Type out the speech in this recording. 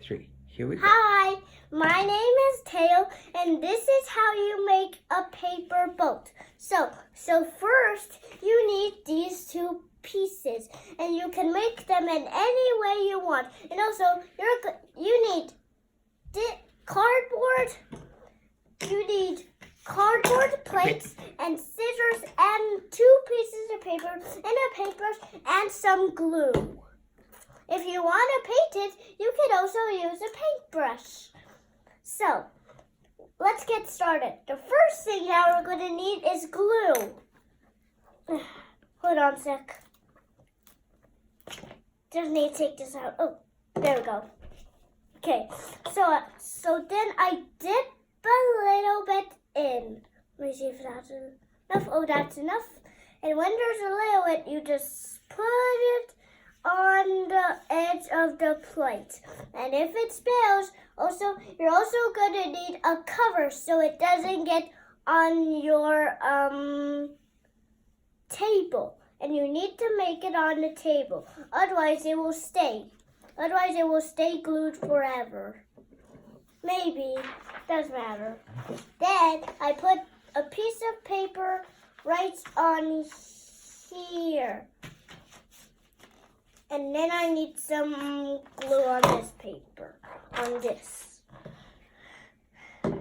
3. Here we go. Hi, my name is Teo, and this is how you make a paper boat. So first you need these two pieces, and you can make them in any way you want. And also, you need cardboard. You need cardboard plates and scissors and 2 pieces of paper and a paintbrush and some glue. If you want to paint it, you can also use a paintbrush. So, let's get started. The first thing now we're going to need is glue. Hold on a sec. Just need to take this out. Oh, there we go. Okay, so then I dip a little bit in. Let me see if that's enough. Oh, that's enough. And when there's a little bit, you just put it on the edge of the plate. And if it spills, you're also going to need a cover so it doesn't get on your table. And you need to make it on the table. Otherwise, it will stay. Otherwise, it will stay glued forever. Maybe. Doesn't matter. Then I put a piece of paper right on here. And then I need some glue on this paper, on this.